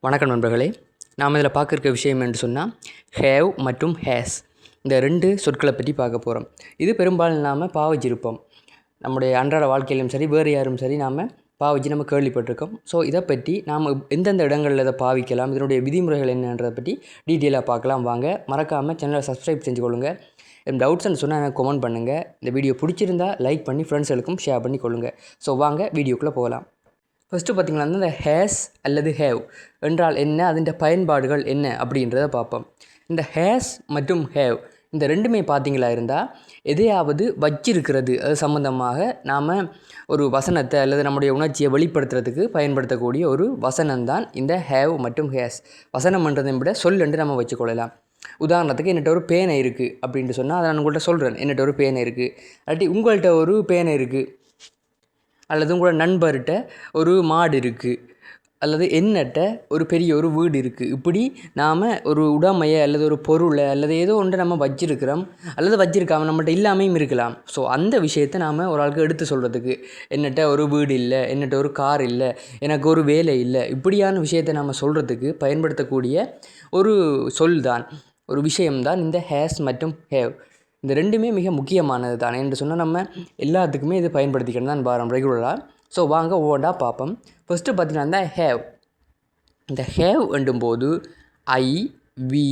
வணக்கம் நண்பர்களே. நாம் இதில் பார்க்குற விஷயம் என்று சொன்னால் ஹேவ் மற்றும் ஹேஸ் இந்த ரெண்டு சொற்களை பற்றி பார்க்க போகிறோம். இது பெரும்பாலும் நாம் பாவிச்சிருப்போம். நம்முடைய அன்றாட வாழ்க்கையிலும் சரி வேறு யாரும் சரி நாம் பாவிச்சு நம்ம கேள்விப்பட்டிருக்கோம். ஸோ இதை பற்றி நாம் எந்தெந்த இடங்களில் இதை பாவிக்கலாம், இதனுடைய விதிமுறைகள் என்னன்றதை பற்றி டீட்டெயிலாக பார்க்கலாம். வாங்க, மறக்காமல் சேனலை சப்ஸ்கிரைப் செஞ்சு கொள்ளுங்கள். டவுட்ஸ்ன்னு சொன்னால் எனக்கு கமெண்ட் பண்ணுங்கள். இந்த வீடியோ பிடிச்சிருந்தா லைக் பண்ணி ஃப்ரெண்ட்ஸுகளுக்கும் ஷேர் பண்ணி கொள்ளுங்கள். ஸோ வாங்க வீடியோக்குள்ளே போகலாம். ஃபஸ்ட்டு பார்த்திங்கன்னா இந்த ஹேஸ் அல்லது ஹேவ் என்றால் என்ன, அதன் பயன்பாடுகள் என்ன அப்படின்றத பார்ப்போம். இந்த ஹேஸ் மற்றும் ஹேவ் இந்த ரெண்டுமே பார்த்திங்களா இருந்தால் எதையாவது வச்சிருக்கிறது அது சம்மந்தமாக நாம் ஒரு வசனத்தை அல்லது நம்முடைய உணர்ச்சியை வெளிப்படுத்துறதுக்கு பயன்படுத்தக்கூடிய ஒரு வசனம்தான் இந்த ஹேவ் மற்றும் ஹேஸ். வசனம்ன்றதை விட சொல் என்று நம்ம வச்சுக்கொள்ளலாம். உதாரணத்துக்கு என்னட்ட ஒரு பேனை இருக்குது அப்படின்ட்டு சொன்னால் அதை நான் உங்கள்கிட்ட சொல்கிறேன். என்னட்ட ஒரு பேனை இருக்குது, இல்லாட்டி உங்கள்கிட்ட ஒரு பேனை இருக்குது, அல்லது உங்களோட நண்பர்கிட்ட ஒரு மாடு இருக்குது, அல்லது என்னட்ட ஒரு பெரிய ஒரு வீடு இருக்குது. இப்படி நாம் ஒரு உடைமையை அல்லது ஒரு பொருளை அல்லது ஏதோ ஒன்று நம்ம வச்சிருக்கிறோம் அல்லது வச்சிருக்காமல் நம்மகிட்ட இல்லாமையும் இருக்கலாம். ஸோ அந்த விஷயத்தை நாம் ஒரு ஆளுக்கு எடுத்து சொல்கிறதுக்கு, என்னட்ட ஒரு வீடு இல்லை, என்னட்ட ஒரு கார் இல்லை, எனக்கு ஒரு வேலை இல்லை, இப்படியான விஷயத்தை நாம் சொல்கிறதுக்கு பயன்படுத்தக்கூடிய ஒரு சொல் தான், ஒரு விஷயம்தான் இந்த ஹேஸ் மற்றும் ஹேவ். இந்த ரெண்டுமே மிக முக்கியமானது தான் என்று சொன்னால் நம்ம எல்லாத்துக்குமே இது பயன்படுத்திக்கிட்டு தான் பாரோம் ரெகுலராக. ஸோ வாங்க ஒவ்வொன்றா பார்ப்போம். ஃபஸ்ட்டு பார்த்திங்கன்னா இந்த ஹேவ். இந்த ஹேவ் என்றும்போது ஐ, வி,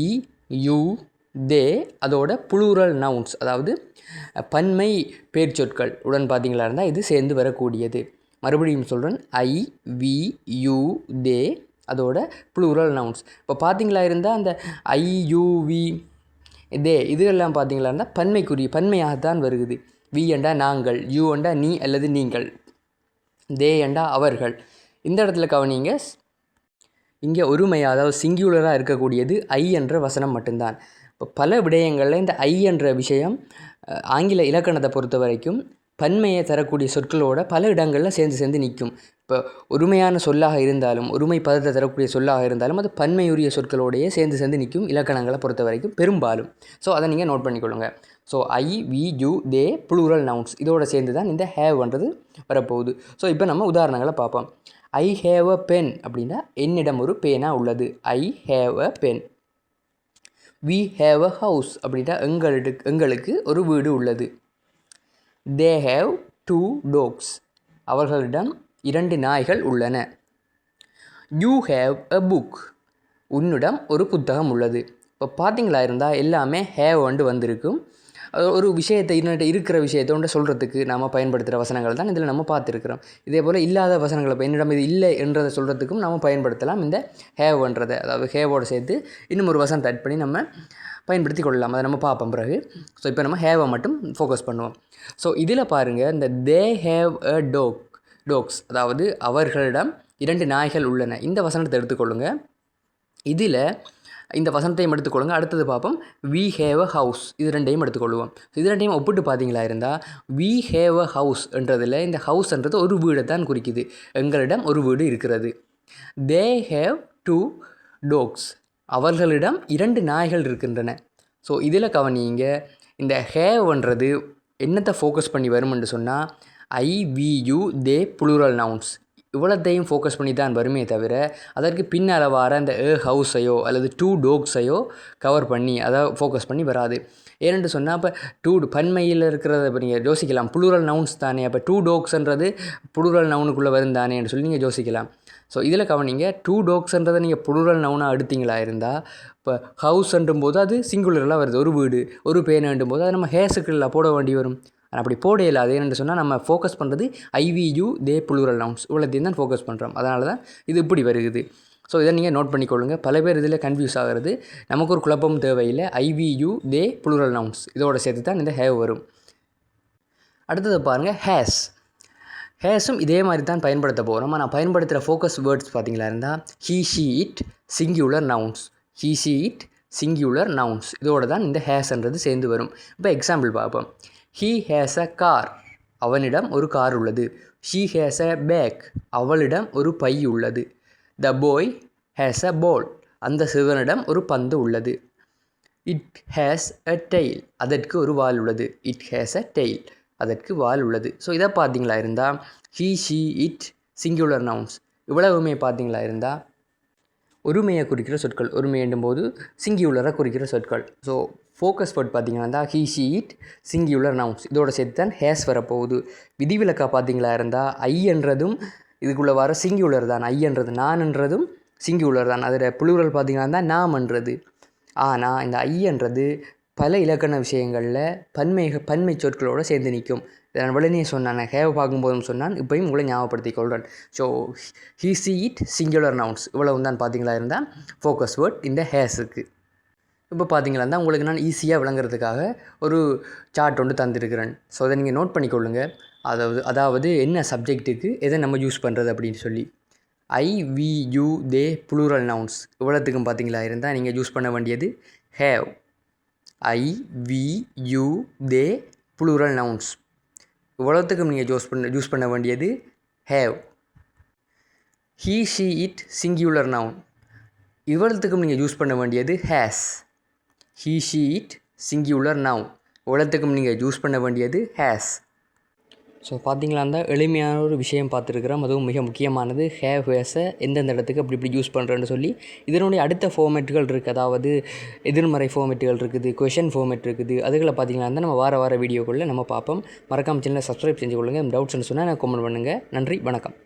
யூ, தே அதோட புளூரல் நவுன்ஸ், அதாவது பன்மை பேர்ச்சொற்கள் உடன் பார்த்திங்களா இருந்தால் இது சேர்ந்து வரக்கூடியது. மறுபடியும் சொல்கிறேன், ஐ, வி, யூ, தே அதோட புளூரல் நவுன்ஸ். இப்போ பார்த்திங்களா இருந்தால் அந்த ஐ, யூ, வி, தே இதெல்லாம் பார்த்திங்களா இருந்தால் பன்மையாகத்தான் வருகிறது. வி என்றா நாங்கள், யூ என்றா நீ அல்லது நீங்கள், தே என்றா அவர்கள். இந்த இடத்துல கவனிங்க, இங்கே ஒருமையாக அதாவது சிங்குலராக இருக்கக்கூடியது ஐ என்ற வசனம் மட்டும்தான். இப்போ பல விடயங்களில் இந்த ஐ என்ற விஷயம் ஆங்கில இலக்கணத்தை பொறுத்த வரைக்கும் பன்மையை தரக்கூடிய சொற்களோட பல இடங்களில் சேர்ந்து நிற்கும். இப்போ ஒருமையான சொல்லாக இருந்தாலும், ஒருமை பதத்தை தரக்கூடிய சொல்லாக இருந்தாலும் அது பன்மையுரிய சொற்களோடையே சேர்ந்து நிற்கும் இலக்கணங்களை பொறுத்த வரைக்கும் பெரும்பாலும். ஸோ அதை நீங்கள் நோட் பண்ணிக்கொள்ளுங்க. So I, we, you, they plural nouns இதோடு சேர்ந்து தான் இந்த ஹேவ்ன்றது வரப்போகுது. ஸோ இப்போ நம்ம உதாரணங்களை பார்ப்போம். ஐ ஹேவ் அ பென் அப்படின்னா என்னிடம் ஒரு பேனா உள்ளது. I have a pen. We have a house அப்படின்னா எங்களுக்கு ஒரு வீடு உள்ளது. தே ஹேவ் 2 dogs அவர்களிடம் 2 நாய்கள் உள்ளன. யூ ஹேவ் அ புக் உன்னிடம் ஒரு புத்தகம் உள்ளது. இப்போ பார்த்திங்களா இருந்தால் எல்லாமே ஹேவ் வந்திருக்கும். ஒரு விஷயத்தை இன்னொரு இருக்கிற விஷயத்தை ஒன்று சொல்கிறதுக்கு நாம் பயன்படுத்துகிற வசனங்கள் தான் இதில் நம்ம பார்த்துருக்குறோம். இதே போல் இல்லாத வசனங்களை என்னிடம் இது இல்லை என்றதை சொல்கிறதுக்கும் நம்ம பயன்படுத்தலாம் இந்த ஹேவ்ன்றதை. அதாவது ஹேவோடு சேர்த்து இன்னும் ஒரு வசனத்தை ஆட் பண்ணி நம்ம பயன்படுத்தி கொள்ளலாம். அதை நம்ம பார்ப்போம் பிறகு. ஸோ இப்போ நம்ம ஹேவை மட்டும் ஃபோக்கஸ் பண்ணுவோம். ஸோ இதில் பாருங்கள், இந்த தே ஹேவ் அ டோக்ஸ் அதாவது அவர்களிடம் 2 நாய்கள் உள்ளன. இந்த வசனத்தை எடுத்துக்கொள்ளுங்கள். இதில் இந்த வசனத்தையும் எடுத்துக்கொள்ளுங்க. அடுத்தது பார்ப்போம், வி ஹேவ் அ ஹவுஸ். இது ரெண்டையும் எடுத்துக்கொள்வோம். இது ரெண்டையும் ஒப்பிட்டு பார்த்தீங்களா இருந்தால் வி ஹேவ் அ ஹவுஸ் என்றதில் இந்த ஹவுஸ்ன்றது ஒரு வீடை தான் குறிக்குது. எங்களிடம் ஒரு வீடு இருக்கிறது. தே ஹேவ் 2 dogs அவர்களிடம் 2 நாய்கள் இருக்கின்றன. ஸோ இதில் கவனிங்க, இந்த ஹேவ்ன்றது என்னத்தை ஃபோக்கஸ் பண்ணி வரும்னு சொன்னால் I, we, you, they plural nouns இவ்வளோத்தையும் ஃபோக்கஸ் பண்ணி தான் வருமே தவிர அதற்கு பின்னால் வர அந்த ஹவுஸையோ அல்லது 2 dogsஐயோ கவர் பண்ணி அதை ஃபோக்கஸ் பண்ணி வராது. ஏனென்று சொன்னால் இப்போ 2 பன்மையில் இருக்கிறத இப்போ நீங்கள் யோசிக்கலாம், புளூரல் நவுன்ஸ் தானே, அப்போ 2 dogsன்றது புளூரல் நவுனுக்குள்ளே வரும் தானேன்னு சொல்லி நீங்கள் யோசிக்கலாம். ஸோ இதில் கவனிங்க, 2 dogsன்றதை நீங்கள் புளூரல் நவுனாக எடுத்தீங்களா இருந்தால் இப்போ ஹவுஸ்ன்றும் போது அது சிங்குலரில் வருது, ஒரு வீடு. ஒரு பேனுன்றும் போது அதை நம்ம ஹேஸுக்குள்ள போட வேண்டி வரும். அப்படி போட இல்லாது. என்னென்னு சொன்னால் நம்ம ஃபோக்கஸ் பண்ணுறது ஐவியூ தே புளூரல் நவுன்ஸ் இவ்வளோத்தையும் தான் ஃபோக்கஸ் பண்ணுறோம். அதனால தான் இது இப்படி வருகிறது. ஸோ இதை நீங்கள் நோட் பண்ணிக்கொள்ளுங்க. பல பேர் இதில் கன்ஃபியூஸ் ஆகிறது. நமக்கு ஒரு குழப்பம் தேவையில்லை. ஐவியூ தே புளூரல் நவுன்ஸ் இதோட சேர்த்து தான் இந்த ஹேவ் வரும். அடுத்தது பாருங்கள், ஹேஸும் இதே மாதிரி தான் பயன்படுத்த போகிறோம். நான் பயன்படுத்துகிற ஃபோக்கஸ் வேர்ட்ஸ் பார்த்திங்களா இருந்தால் he, she, it singular nouns. He, she, it singular nouns இதோடு தான் இந்த ஹேஸ்ன்றது சேர்ந்து வரும். இப்போ எக்ஸாம்பிள் பார்ப்போம். ஹீ ஹேஸ் அ கார் அவனிடம் ஒரு கார் உள்ளது. ஷீ ஹேஸ் அ பேக் அவளிடம் ஒரு பை உள்ளது. த பாய் ஹேஸ் அ பால் அந்த சிறுவனிடம் ஒரு பந்து உள்ளது. இட் ஹேஸ் அ டெய்ல் அதற்கு ஒரு வால் உள்ளது. இட் ஹேஸ் அ டெய்ல் அதற்கு வால் உள்ளது. ஸோ இதை பார்த்தீங்களா இருந்தால் he, she, it singular nouns இவ்வளவுமே பார்த்தீங்களா இருந்தால் ஒருமையை குறிக்கிற சொற்கள். ஒருமை என்னும்போது சிங்கியுலரை குறிக்கிற சொற்கள். ஸோ ஃபோக்கஸ் வேர்ட் பார்த்தீங்கன்னா ஹீ ஷீ இட் சிங்கியுலர் நவுன்ஸ். இதோட சேர்த்து தான் ஹேஸ் வரப்போகுது. விதிவிலக்கா பார்த்தீங்களா இருந்தால் ஐ என்றதும் இதுக்குள்ளே வர சிங்கியுலர் தான். ஐ என்றது நான்ன்றதும் சிங்கியுலர் தான். அதில் புளூரல் பார்த்தீங்கன்னா தான் நாம்ன்றது. ஆனால் இந்த ஐ என்றது பல இலக்கண விஷயங்களில் பன்மை சொற்களோடு சேர்ந்து நிற்கும். இதை நான் உடனே சொன்னான், ஹேவ் பார்க்கும்போதும் சொன்னான், இப்போயும் உங்களை ஞாபகப்படுத்திக் கொள்கிறேன். So he see it singular nouns இவ்வளவு தான் பார்த்தீங்களா இருந்தால் ஃபோக்கஸ் வேர்ட் இந்த ஹேஸுக்கு. இப்போ பார்த்தீங்களா இருந்தால் உங்களுக்கு நான் ஈஸியாக விளங்குறதுக்காக ஒரு சார்ட் ஒன்று தந்திருக்கிறேன். ஸோ அதை நீங்கள் நோட் பண்ணிக்கொள்ளுங்க. அதாவது என்ன சப்ஜெக்ட்டுக்கு எதை நம்ம யூஸ் பண்ணுறது அப்படின்னு சொல்லி. I, we, you, they plural nouns இவ்வளோத்துக்கும் பார்த்தீங்களா இருந்தால் நீங்கள் யூஸ் பண்ண வேண்டியது have. I, we, you, they plural nouns இவ்வளோத்துக்கும் நீங்கள் யூஸ் பண்ண வேண்டியது have. He she it singular noun இவ்வளோத்துக்கும் நீங்கள் யூஸ் பண்ண வேண்டியது has. He she it singular noun இவ்வளோத்துக்கும் நீங்கள் யூஸ் பண்ண வேண்டியது ஹேஸ். ஸோ பார்த்தீங்களா இருந்தால் எளிமையான ஒரு விஷயம் பார்த்துருக்குறோம். அதுவும் மிக முக்கியமானது ஹேவ் ஹேஸை எந்தெந்த இடத்துக்கு இப்படி யூஸ் பண்ணுறேன்னு சொல்லி. இதனுடைய அடுத்த ஃபார்மேட்டுகள் இருக்குது. அதாவது எதிர்மறை ஃபார்மேட்டுகள் இருக்குது, கொஷன் ஃபார்மேட் இருக்குது. அதுகளை பார்த்தீங்களா இருந்தால் நம்ம வார வீடியோக்குள்ளே நம்ம பார்ப்போம். மறக்காம சேனலை சப்ஸ்கிரைப் செஞ்சு கொள்ளுங்கள். டவுட்ஸ்ன்னு சொன்னால் எனக்கு கமெண்ட் பண்ணுங்கள். நன்றி, வணக்கம்.